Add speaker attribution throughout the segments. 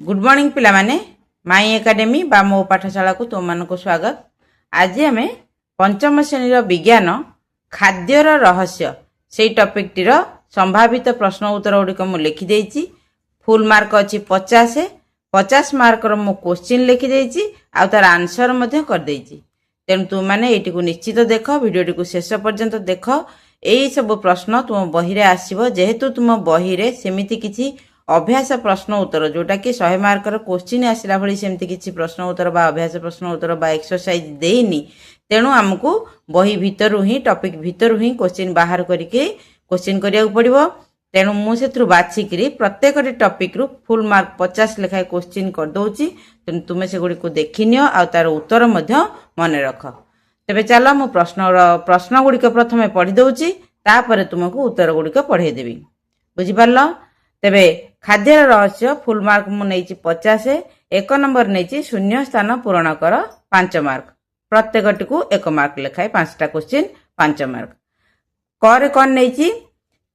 Speaker 1: Good morning पिला माने माई academy बा मो पाठशाला को तुम मान को स्वागत। आज आम पंचम श्रेणी विज्ञान खाद्यर रहस्य से टॉपिक टीर संभावित प्रश्न उत्तर गुड़िक मुझे लिखिदे। फुल मार्क अच्छी 50 मार्क मो क्वेश्चन लिखिदे आ तार आंसर करदे। तेणु तुम मैंने ये निश्चित देख भिडियोटी को शेष पर्यंत देख। यही सब प्रश्न तुम बही रे आसीबो जेहेतु तुम बही रे सेमिति किछि अभ्यास प्रश्न उत्तर जोटा कि 100 मार्कर क्वेश्चन आसला भली सेमती किछि प्रश्न उत्तर बा अभ्यास प्रश्न उत्तर बा एक्सरसाइज देनी। तेणु आमको बही भितर ही टॉपिक भितर ही क्वेश्चन बाहर करके क्वेश्चन करिया पड़िबो। तेणु मु सेथरु बाछिकरी प्रत्येक टॉपिक रु फुल मार्क 50 लेखाय क्वेश्चन कर दउची। तेणु तुमे से गुडी को देखिनियो आ तार उत्तर मध्य मन रख। तेबे चलो मु प्रश्न गुडी प्रथमे पढ़ी दउची तापरे तुमको उत्तर गुडी पढ़े देबी। बुझि पारलो? तेबे खाद्य रहस्य फुल मार्क मु नेची 50। एक नंबर नेची शून्य स्थान पूरण कर 5 मार्क। प्रत्येकटी को 1 मार्क लेखाए 5टा क्वेश्चन 5 मार्क। करे कौन नेची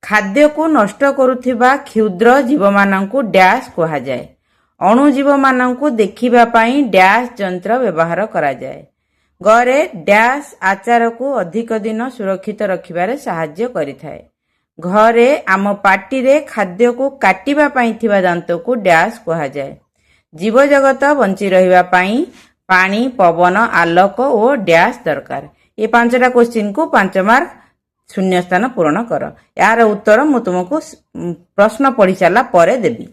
Speaker 1: खाद्य को नष्ट करुथिबा क्षुद्र जीव मानंकु डैश कहा जाए। अणु जीव मानंकु देखिबा पई डैश यंत्र व्यवहार करा जाए। घरे डैश आचार को अधिक दिन सुरक्षित रखिबारे सहाय्य करिथाए। घरे आम पाटी रे खाद्य को काटिबा पई थिबा दांत को डैश कहा जाए। जीव जगत बंची रहिबा पई पानी पवन आलोक और डैश दरकार। ये 5टा क्वेश्चन को 5 मार्क शून्य स्थान पूर्ण कर। यार उत्तर मु तुमको प्रश्न पढ़ी सारा परे देबी।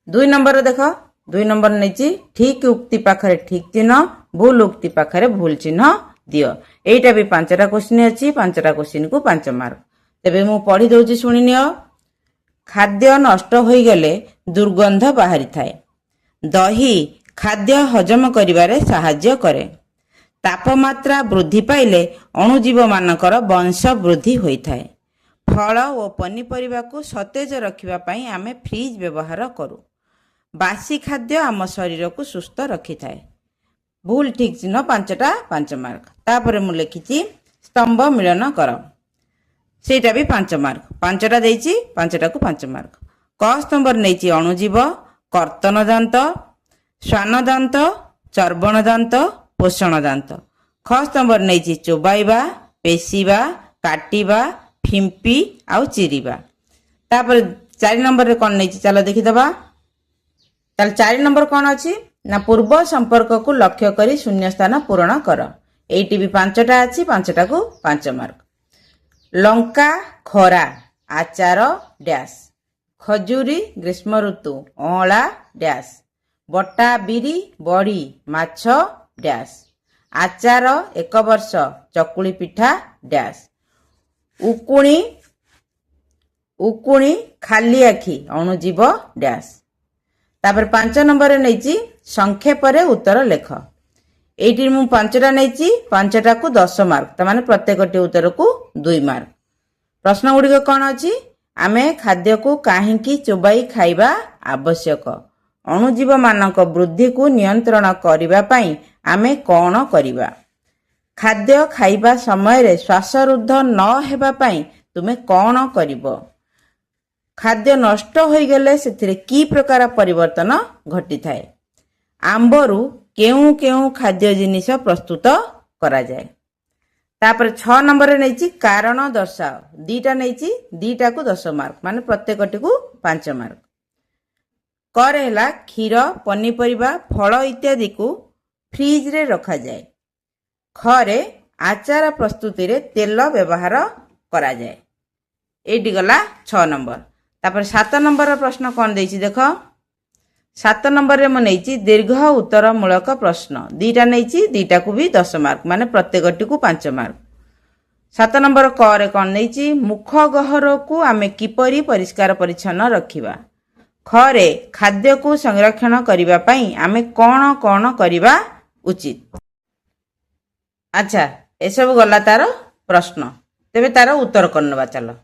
Speaker 1: 2 नंबर देख। 2 नंबर नेची ठीक उक्ति पाखरे ठीक चिन्ह भूल उक्ति पाखरे भूल चिन्ह दियो। एटा भी 5टा क्वेश्चन अछि। 5टा क्वेश्चन को 5 मार्क। तेबे मु पढ़ी दउची सुनि नियो। खाद्य नष्ट होई गले दुर्गंध बाहरी थाए। दही खाद्य हजम करिवारे सहाय्य करे। तापमात्रा वृद्धि पाइले अणुजीव मानकर वंश वृद्धि होई थाए। फल और पनीपरिबा को सतेज रखिबा पई आमे फ्रिज व्यवहार करू। बासी खाद्य आम शरीर को सुस्थ रखि थाए। भूल ठीक चिन्ह 5टा 5 मार्क। तापरे मु लिखिछि स्तंभ मिलन कर। सेटा भी 5 मार्क। 5टा देइछि 5टा को 5 मार्क। क स्तंभ नेछि अणुजीव कर्तन दांत श्वान दांत चर्बण दांत पोषण दांत। ख स्तंभ नेछि चोबाइबा पेशीबा काटिबा फिंपी आउ चिरिबा। तापर 4 नंबर रे कोन नेछि चलो देखि दबा। चल 4 नंबर कोन अछि ना पूर्व संपर्क को लक्ष्य करी शून्य स्थान पूर्ण कर। एटी भी 5टा अछि। 5टा को 5 मार्क। लंका खरा आचार डैश। खजूरी ग्रीष्म ऋतु अला डैश। बटा बिरी बड़ी माछ डैश। आचार 1 वर्ष चकुली पिठा डैश। उकुणी खाली आखि अणुजीव डैश। तापर 5 नंबर नेछि संक्षेप रे उत्तर लेख। एटी मु 5टा नेछि। 5टा को 10 मार्क। तमाने प्रत्येकटी उत्तर को 2 मार्क। प्रश्न गुडी कौन अछि आमे खाद्य को काहेकि चोबाई खाइबा आवश्यक। अणुजीव मानक वृद्धि को नियंत्रण करिबा पई आमे कोन करिबा। खाद्य खाइबा समय रे श्वासरुद्ध न हेबा पई तुमे कोन करिवो। खाद्य नष्ट होई गेले सेथिरे की प्रकार परिवर्तन घटी थाए। आंबरू केउ केउ खाद्य जिनिस प्रस्तुत करा जाए। तापर 6 नंबर रे नेछि कारण दर्शाओ। 2टा नेछि 2टा को 10 मार्क माने प्रत्येकटी को 5 मार्क। करे हला क्षीर पनीपरिबा फल इत्यादि को फ्रिज रे रखा जाए। खरे आचार प्रस्तुति रे तेल व्यवहार करा जाए। एटी गला 6 नंबर। तापर 7 नंबर प्रश्न कोन देछि देखो। 7 नंबर रे म नेछि दीर्घ उत्तर मूलक प्रश्न। 2टा नेछि 2टा को भी 10 मार्क माने प्रत्येकटी को 5 मार्क। 7 नंबर क रे कोन नेछि मुख गहर को आमे किपरि परिष्कार परिच्छन्न रखिबा। खरे खाद्य को संरक्षण करिबा पई आमे कोन कोन करिबा उचित। अच्छा ए सब गला तार प्रश्न। तेबे तार उत्तर करनबा चलो।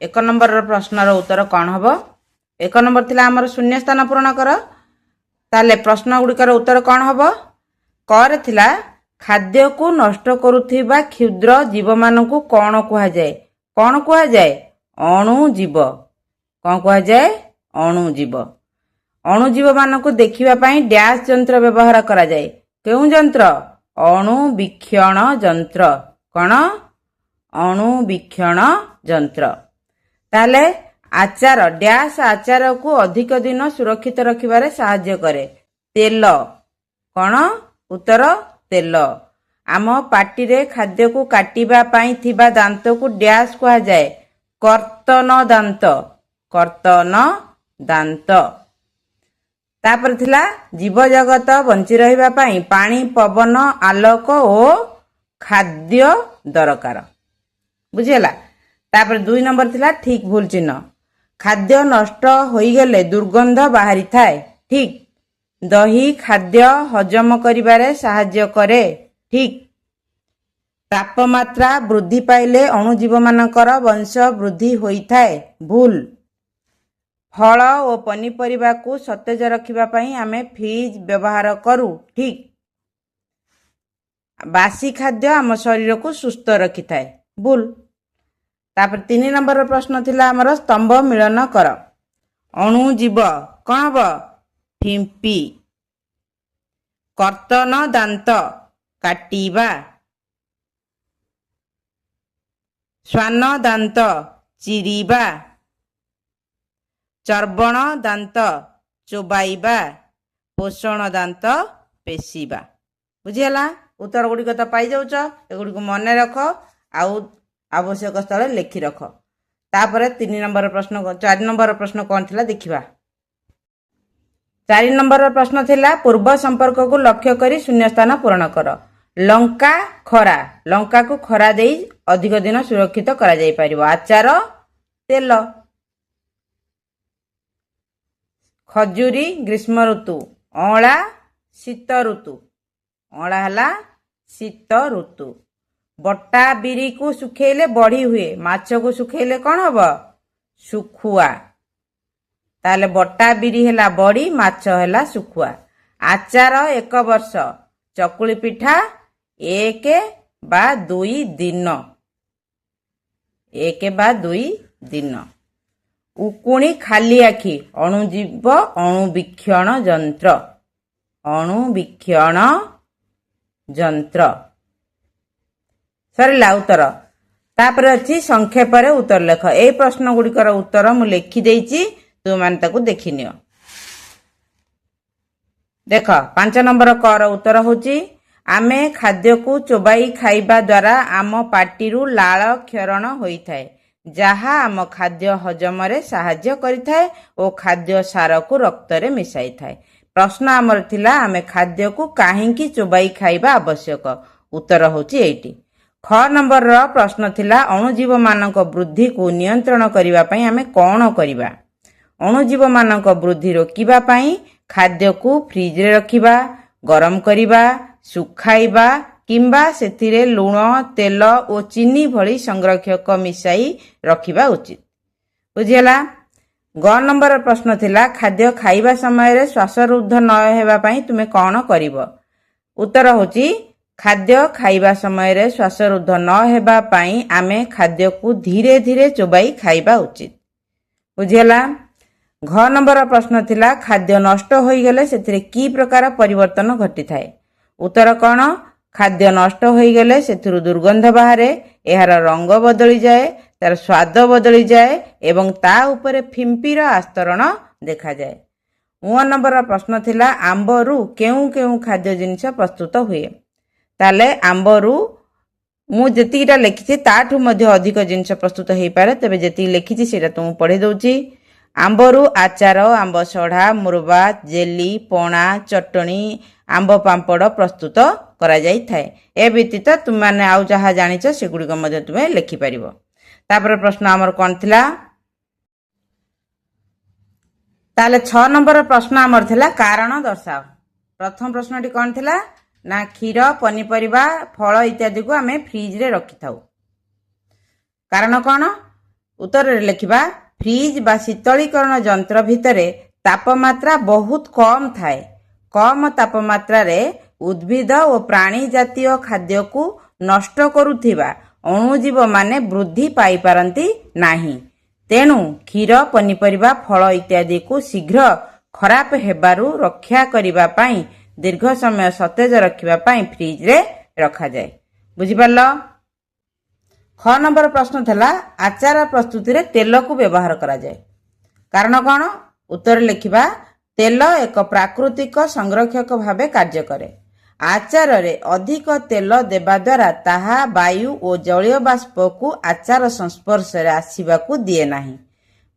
Speaker 1: 1 नंबर प्रश्न रो उत्तर कोन हबो। 1 नंबर थिला हमर शून्य स्थान पूर्ण कर। ताले प्रश्न गुडिकर उत्तर कोन हबो। कर थिला खाद्य को नष्ट करुथिबा क्षुद्र जीव मानकु कोन कुहा जाए। कोन कुहा जाए अणुजीव। कोन कुहा जाए अणुजीव। ଅଣୁଜୀବ ମାନଙ୍କୁ ଦେଖିବା ପାଇଁ ଡ୍ୟାସ୍ ଯନ୍ତ୍ର ବ୍ୟବହାର କରାଯାଏ। କେଉଁ ଯନ୍ତ୍ର? ଅଣୁବୀକ୍ଷଣ ଯନ୍ତ୍ର। କ'ଣ? ଅଣୁବୀକ୍ଷଣ ଯନ୍ତ୍ର। ତାହେଲେ ଆଚାର ଡ୍ୟାସ୍ ଆଚାରକୁ ଅଧିକ ଦିନ ସୁରକ୍ଷିତ ରଖିବାରେ ସାହାଯ୍ୟ କରେ। ତେଲ। କ'ଣ? ଉତ୍ତର ତେଲ। ଆମ ପାଟିରେ ଖାଦ୍ୟକୁ କାଟିବା ପାଇଁ ଥିବା ଦାନ୍ତକୁ ଡ୍ୟାସ୍ କୁହାଯାଏ? କର୍ତ୍ତନ ଦାନ୍ତ। କର୍ତ୍ତନ ଦାନ୍ତ। ତାପରେ ଥିଲା ଜୀବଜଗତ ବଞ୍ଚି ରହିବା ପାଇଁ ପାଣି, ପବନ, ଆଲୋକ ଓ ଖାଦ୍ୟ ଦରକାର। ବୁଝିହେଲା? ତାପରେ 2 ନମ୍ବର ଥିଲା ଠିକ୍ ଭୁଲ ଚିହ୍ନ। ଖାଦ୍ୟ ନଷ୍ଟ ହୋଇଗଲେ ଦୁର୍ଗନ୍ଧ ବାହାରିଥାଏ। ଠିକ୍। ଦହି ଖାଦ୍ୟ ହଜମ କରିବାରେ ସାହାଯ୍ୟ କରେ। ଠିକ୍। ତାପମାତ୍ରା ବୃଦ୍ଧି ପାଇଲେ ଅଣୁଜୀବମାନଙ୍କର ବଂଶ ବୃଦ୍ଧି ହୋଇଥାଏ। ଭୁଲ। ଫଳ ଓ ପନିପରିବାକୁ ସତେଜ ରଖିବା ପାଇଁ ଆମେ ଫ୍ରିଜ୍ ବ୍ୟବହାର କରୁ। ଠିକ୍। ବାସି ଖାଦ୍ୟ ଆମ ଶରୀରକୁ ସୁସ୍ଥ ରଖିଥାଏ। ଭୁଲ। ତାପରେ 3 ନମ୍ବରର ପ୍ରଶ୍ନ ଥିଲା ଆମର ସ୍ତମ୍ଭ ମିଳନ କର। ଅଣୁଜୀବ କ'ଣ ହବ? ଫିମ୍ପି। କର୍ତ୍ତନ ଦାନ୍ତ କାଟିବା। ଶ୍ୱାନ ଦାନ୍ତ ଚିରିବା। ଚର୍ବଣ ଦାନ୍ତ ଚୋବାଇବା। ପୋଷଣ ଦାନ୍ତ ପେଶିବା। ବୁଝିହେଲା? ଉତ୍ତର ଗୁଡ଼ିକ ତ ପାଇଯାଉଛ। ଏଗୁଡ଼ିକୁ ମନେ ରଖ ଆଉ ଆବଶ୍ୟକ ସ୍ଥଳେ ଲେଖି ରଖ। ତାପରେ 4 ନମ୍ବର ପ୍ରଶ୍ନ କ'ଣ ଥିଲା ଦେଖିବା। 4 ନମ୍ବରର ପ୍ରଶ୍ନ ଥିଲା ପୂର୍ବ ସମ୍ପର୍କକୁ ଲକ୍ଷ୍ୟ କରି ଶୂନ୍ୟସ୍ଥାନ ପୂରଣ କର। ଲଙ୍କା ଖରା। ଲଙ୍କାକୁ ଖରା ଦେଇ ଅଧିକ ଦିନ ସୁରକ୍ଷିତ କରାଯାଇପାରିବ। ଆଚାର ତେଲ। ଖଜୁରୀ ଗ୍ରୀଷ୍ମ ଋତୁ। ଅଁଳା ଶୀତ ଋତୁ। ଅଁଳା ହେଲା ଶୀତ ଋତୁ। ବଟା ବିରିକୁ ଶୁଖେଇଲେ ବଢି ହୁଏ। ମାଛକୁ ଶୁଖେଇଲେ କ'ଣ ହବ? ଶୁଖୁଆ। ତାହେଲେ ବଟା ବିରି ହେଲା ବଢି, ମାଛ ହେଲା ଶୁଖୁଆ। ଆଚାର 1 ବର୍ଷ। ଚକୁଳି ପିଠା 1 ବା 2 ଦିନ। 1 ବା 2 ଦିନ। ଉକୁଣି ଖାଲି ଆଖି। ଅଣୁଜୀବ ଅଣୁବୀକ୍ଷଣ ଯନ୍ତ୍ର। ଅଣୁବୀକ୍ଷଣ ଯନ୍ତ୍ର। ସରିଲା ଉତ୍ତର। ତାପରେ ଅଛି ସଂକ୍ଷେପରେ ଉତ୍ତର ଲେଖ। এই ପ୍ରଶ୍ନ ଗୁଡ଼ିକର ଉତ୍ତର ମୁଁ ଲେଖି ଦେଇଛି, ତୁମମାନେ ତାକୁ ଦେଖିନିଅ। ଦେଖ 5 ନମ୍ବର କର ଉତ୍ତର ହେଉଛି ଆମେ ଖାଦ୍ୟକୁ ଚୋବାଇ ଖାଇବା ଦ୍ୱାରା ଆମ ପାଟିରୁ ଲାଳ କ୍ଷରଣ ହୋଇଥାଏ, ଯାହା ଆମ ଖାଦ୍ୟ ହଜମରେ ସାହାଯ୍ୟ କରିଥାଏ ଓ ଖାଦ୍ୟ ସାରକୁ ରକ୍ତରେ ମିଶାଇଥାଏ। ପ୍ରଶ୍ନ ଆମର ଥିଲା ଆମେ ଖାଦ୍ୟକୁ କାହିଁକି ଚୋବାଇ ଖାଇବା ଆବଶ୍ୟକ? ଉତ୍ତର ହେଉଛି ଏଇଟି। ଖ ନମ୍ବରର ପ୍ରଶ୍ନ ଥିଲା ଅଣୁଜୀବମାନଙ୍କ ବୃଦ୍ଧିକୁ ନିୟନ୍ତ୍ରଣ କରିବା ପାଇଁ ଆମେ କ'ଣ କରିବା? ଅଣୁଜୀବମାନଙ୍କ ବୃଦ୍ଧି ରୋକିବା ପାଇଁ ଖାଦ୍ୟକୁ ଫ୍ରିଜରେ ରଖିବା, ଗରମ କରିବା, ଶୁଖାଇବା କିମ୍ବା ସେଥିରେ ଲୁଣ, ତେଲ ଓ ଚିନି ଭଳି ସଂରକ୍ଷକ ମିଶାଇ ରଖିବା ଉଚିତ। ବୁଝିହେଲା? ଗ ନମ୍ବର ପ୍ରଶ୍ନ ଥିଲା ଖାଦ୍ୟ ଖାଇବା ସମୟରେ ଶ୍ୱାସରୁଦ୍ଧ ନ ହେବା ପାଇଁ ତୁମେ କ'ଣ କରିବ? ଉତ୍ତର ହେଉଛି ଖାଦ୍ୟ ଖାଇବା ସମୟରେ ଶ୍ୱାସରୁଦ୍ଧ ନ ହେବା ପାଇଁ ଆମେ ଖାଦ୍ୟକୁ ଧୀରେ ଧୀରେ ଚୋବାଇ ଖାଇବା ଉଚିତ। ବୁଝିହେଲା? ଘ ନମ୍ବର ପ୍ରଶ୍ନ ଥିଲା ଖାଦ୍ୟ ନଷ୍ଟ ହୋଇଗଲେ ସେଥିରେ କି ପ୍ରକାର ପରିବର୍ତ୍ତନ ଘଟିଥାଏ? ଉତ୍ତର କ'ଣ? ଖାଦ୍ୟ ନଷ୍ଟ ହୋଇଗଲେ ସେଥିରୁ ଦୁର୍ଗନ୍ଧ ବାହାରେ, ଏହାର ରଙ୍ଗ ବଦଳିଯାଏ, ତାର ସ୍ୱାଦ ବଦଳିଯାଏ ଏବଂ ତା ଉପରେ ଫିମ୍ପିର ଆସ୍ତରଣ ଦେଖାଯାଏ। ଊ ନମ୍ବର ପ୍ରଶ୍ନ ଥିଲା ଆମ୍ବରୁ କେଉଁ କେଉଁ ଖାଦ୍ୟ ଜିନିଷ ପ୍ରସ୍ତୁତ ହୁଏ? ତାହେଲେ ଆମ୍ବରୁ ମୁଁ ଯେତିକିଟା ଲେଖିଛି ତାଠୁ ମଧ୍ୟ ଅଧିକ ଜିନିଷ ପ୍ରସ୍ତୁତ ହେଇପାରେ, ତେବେ ଯେତିକି ଲେଖିଛି ସେଇଟା ତୁମକୁ ପଢ଼େଇ ଦେଉଛି। ଆମ୍ବରୁ ଆଚାର, ଆମ୍ବ ସଢ଼ା, ମୁରବା, ଜେଲି, ପଣା, ଚଟଣି, ଆମ୍ବ ପାମ୍ପଡ଼ ପ୍ରସ୍ତୁତ କରାଯାଇଥାଏ। ଏ ବ୍ୟତୀତ ତୁମମାନେ ଆଉ ଯାହା ଜାଣିଛ ସେଗୁଡ଼ିକ ମଧ୍ୟ ତୁମେ ଲେଖିପାରିବ। ତାପରେ ପ୍ରଶ୍ନ ଆମର କ'ଣ ଥିଲା? ତାହେଲେ 6 ନମ୍ବର ପ୍ରଶ୍ନ ଆମର ଥିଲା କାରଣ ଦର୍ଶାଅ। ପ୍ରଥମ ପ୍ରଶ୍ନଟି କ'ଣ ଥିଲା? ନା କ୍ଷୀର, ପନିପରିବା, ଫଳ ଇତ୍ୟାଦିକୁ ଆମେ ଫ୍ରିଜରେ ରଖିଥାଉ। କାରଣ କ'ଣ? ଉତ୍ତରରେ ଲେଖିବା ଫ୍ରିଜ ବା ଶୀତଳୀକରଣ ଯନ୍ତ୍ର ଭିତରେ ତାପମାତ୍ରା ବହୁତ କମ୍ ଥାଏ। କମ୍ ତାପମାତ୍ରାରେ ଉଦ୍ଭିଦ ଓ ପ୍ରାଣୀ ଜାତୀୟ ଖାଦ୍ୟକୁ ନଷ୍ଟ କରୁଥିବା ଅଣୁଜୀବମାନେ ବୃଦ୍ଧି ପାଇପାରନ୍ତି ନାହିଁ। ତେଣୁ କ୍ଷୀର, ପନିପରିବା, ଫଳ ଇତ୍ୟାଦିକୁ ଶୀଘ୍ର ଖରାପ ହେବାରୁ ରକ୍ଷା କରିବା ପାଇଁ ଦୀର୍ଘ ସମୟ ସତେଜ ରଖିବା ପାଇଁ ଫ୍ରିଜରେ ରଖାଯାଏ। ବୁଝିପାରିଲ? ଖ ନମ୍ବର ପ୍ରଶ୍ନ ଥିଲା ଆଚାର ପ୍ରସ୍ତୁତିରେ ତେଲକୁ ବ୍ୟବହାର କରାଯାଏ। କାରଣ କ'ଣ? ଉତ୍ତର ଲେଖିବା ତେଲ ଏକ ପ୍ରାକୃତିକ ସଂରକ୍ଷକ ଭାବେ କାର୍ଯ୍ୟ କରେ। ଆଚାରରେ ଅଧିକ ତେଲ ଦେବା ଦ୍ୱାରା ତାହା ବାୟୁ ଓ ଜଳୀୟ ବାଷ୍ପକୁ ଆଚାର ସଂସ୍ପର୍ଶରେ ଆସିବାକୁ ଦିଏ ନାହିଁ।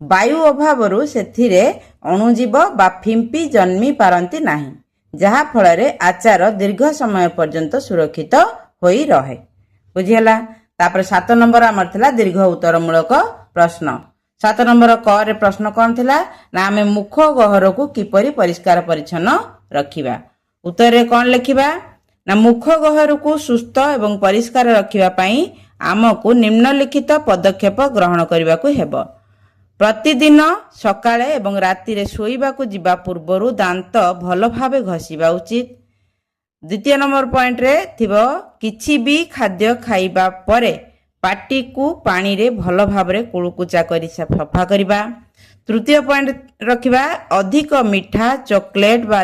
Speaker 1: ବାୟୁ ଅଭାବରୁ ସେଥିରେ ଅଣୁଜୀବ ବା ଫିମ୍ପି ଜନ୍ମି ପାରନ୍ତି ନାହିଁ, ଯାହାଫଳରେ ଆଚାର ଦୀର୍ଘ ସମୟ ପର୍ଯ୍ୟନ୍ତ ସୁରକ୍ଷିତ ହୋଇ ରହେ। ବୁଝିହେଲା? ତାପରେ 7 ନମ୍ବର ଆମର ଥିଲା ଦୀର୍ଘ ଉତ୍ତରମୂଳକ ପ୍ରଶ୍ନ। 7 ନମ୍ବର କ ରେ ପ୍ରଶ୍ନ କ'ଣ ଥିଲା ନା ଆମେ ମୁଖ ଗହ୍ୱରକୁ କିପରି ପରିଷ୍କାର ପରିଚ୍ଛନ୍ନ ରଖିବା। ଉତ୍ତରରେ କ'ଣ ଲେଖିବା ନା ମୁଖ ଗହ୍ୱରକୁ ସୁସ୍ଥ ଏବଂ ପରିଷ୍କାର ରଖିବା ପାଇଁ ଆମକୁ ନିମ୍ନଲିଖିତ ପଦକ୍ଷେପ ଗ୍ରହଣ କରିବାକୁ ହେବ। ପ୍ରତିଦିନ ସକାଳେ ଏବଂ ରାତିରେ ଶୋଇବାକୁ ଯିବା ପୂର୍ବରୁ ଦାନ୍ତ ଭଲ ଭାବେ ଘଷିବା ଉଚିତ। ଦ୍ୱିତୀୟ ନମ୍ବର ପଏଣ୍ଟରେ ଥିବ କିଛି ବି ଖାଦ୍ୟ ଖାଇବା ପରେ ପାଟିକୁ ପାଣିରେ ଭଲ ଭାବରେ କୁଳୁକୁଚା କରି ସଫା କରିବା। ତୃତୀୟ ପଏଣ୍ଟ ରଖିବା ଅଧିକ ମିଠା, ଚକୋଲେଟ୍ ବା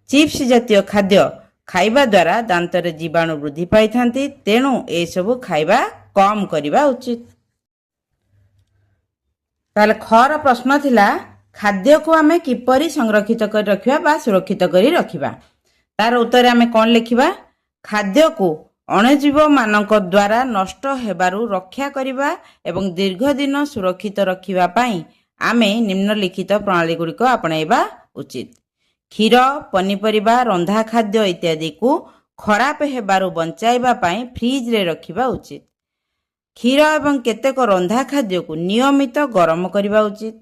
Speaker 1: ଚିପ୍ସ ଜାତୀୟ ଖାଦ୍ୟ ଖାଇବା ଦ୍ୱାରା ଦାନ୍ତରେ ଜୀବାଣୁ ବୃଦ୍ଧି ପାଇଥାନ୍ତି, ତେଣୁ ଏସବୁ ଖାଇବା କମ୍ କରିବା ଉଚିତ। ତାହେଲେ ଖର ପ୍ରଶ୍ନ ଥିଲା ଖାଦ୍ୟକୁ ଆମେ କିପରି ସଂରକ୍ଷିତ କରି ରଖିବା ବା ସୁରକ୍ଷିତ କରି ରଖିବା। ତାର ଉତ୍ତରରେ ଆମେ କ'ଣ ଲେଖିବା? ଖାଦ୍ୟକୁ ଅଣୁଜୀବମାନଙ୍କ ଦ୍ୱାରା ନଷ୍ଟ ହେବାରୁ ରକ୍ଷା କରିବା ଏବଂ ଦୀର୍ଘ ଦିନ ସୁରକ୍ଷିତ ରଖିବା ପାଇଁ ଆମେ ନିମ୍ନଲିଖିତ ପ୍ରଣାଳୀ ଗୁଡ଼ିକ ଆପଣାଇବା ଉଚିତ। କ୍ଷୀର, ପନିପରିବା, ରନ୍ଧା ଖାଦ୍ୟ ଇତ୍ୟାଦିକୁ ଖରାପ ହେବାରୁ ବଞ୍ଚାଇବା ପାଇଁ ଫ୍ରିଜରେ ରଖିବା ଉଚିତ। କ୍ଷୀର ଏବଂ କେତେକ ରନ୍ଧା ଖାଦ୍ୟକୁ ନିୟମିତ ଗରମ କରିବା ଉଚିତ।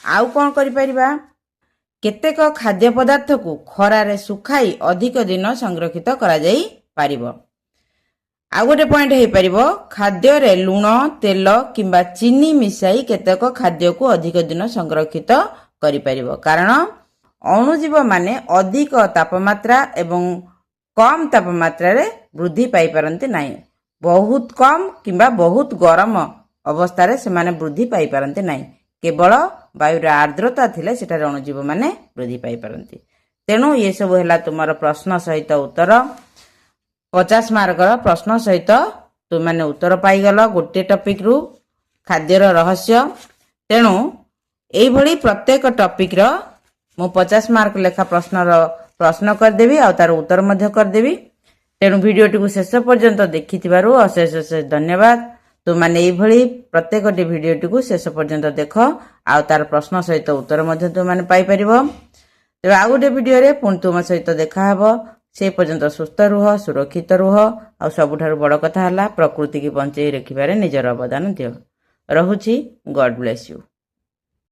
Speaker 1: ଆଉ କ'ଣ କରିପାରିବା? କେତେକ ଖାଦ୍ୟ ପଦାର୍ଥକୁ ଖରାରେ ଶୁଖାଇ ଅଧିକ ଦିନ ସଂରକ୍ଷିତ କରାଯାଇପାରିବ। ଆଉ ଗୋଟେ ପଏଣ୍ଟ ହେଇପାରିବ ଖାଦ୍ୟରେ ଲୁଣ, ତେଲ କିମ୍ବା ଚିନି ମିଶାଇ କେତେକ ଖାଦ୍ୟକୁ ଅଧିକ ଦିନ ସଂରକ୍ଷିତ କରିପାରିବ। କାରଣ ଅଣୁଜୀବମାନେ ଅଧିକ ତାପମାତ୍ରା ଏବଂ କମ୍ ତାପମାତ୍ରାରେ ବୃଦ୍ଧି ପାଇପାରନ୍ତି ନାହିଁ। ବହୁତ କମ୍ କିମ୍ବା ବହୁତ ଗରମ ଅବସ୍ଥାରେ ସେମାନେ ବୃଦ୍ଧି ପାଇପାରନ୍ତି ନାହିଁ। କେବଳ ବାୟୁର ଆର୍ଦ୍ରତା ଥିଲେ ସେଠାରେ ଅଣୁଜୀବମାନେ ବୃଦ୍ଧି ପାଇପାରନ୍ତି। ତେଣୁ ଏସବୁ ହେଲା ତୁମର ପ୍ରଶ୍ନ ସହିତ ଉତ୍ତର। 50 ମାର୍କର ପ୍ରଶ୍ନ ସହିତ ତୁମମାନେ ଉତ୍ତର ପାଇଗଲ ଗୋଟିଏ ଟପିକ୍ରୁ ଖାଦ୍ୟର ରହସ୍ୟ। ତେଣୁ ଏଇଭଳି ପ୍ରତ୍ୟେକ ଟପିକ୍ର ମୁଁ 50 ମାର୍କ ଲେଖା ପ୍ରଶ୍ନ କରିଦେବି ଆଉ ତାର ଉତ୍ତର ମଧ୍ୟ କରିଦେବି। ତେଣୁ ଭିଡ଼ିଓଟିକୁ ଶେଷ ପର୍ଯ୍ୟନ୍ତ ଦେଖିଥିବାରୁ ଅଶେଷ ଅଶେଷ ଧନ୍ୟବାଦ। ତୁମମାନେ ଏଇଭଳି ପ୍ରତ୍ୟେକଟି ଭିଡ଼ିଓଟିକୁ ଶେଷ ପର୍ଯ୍ୟନ୍ତ ଦେଖ ଆଉ ତାର ପ୍ରଶ୍ନ ସହିତ ଉତ୍ତର ମଧ୍ୟ ତୁମମାନେ ପାଇପାରିବ। ତେବେ ଆଉ ଗୋଟେ ଭିଡ଼ିଓରେ ପୁଣି ତୁମ ସହିତ ଦେଖାହେବ। ସେ ପର୍ଯ୍ୟନ୍ତ ସୁସ୍ଥ ରୁହ, ସୁରକ୍ଷିତ ରୁହ ଆଉ ସବୁଠାରୁ ବଡ଼ କଥା ହେଲା ପ୍ରକୃତିକୁ ବଞ୍ଚେଇ ରଖିବାରେ ନିଜର ଅବଦାନ ଦିଅ। ରହୁଛି। ଗଡ୍ ବ୍ଲେସ୍ ୟୁ।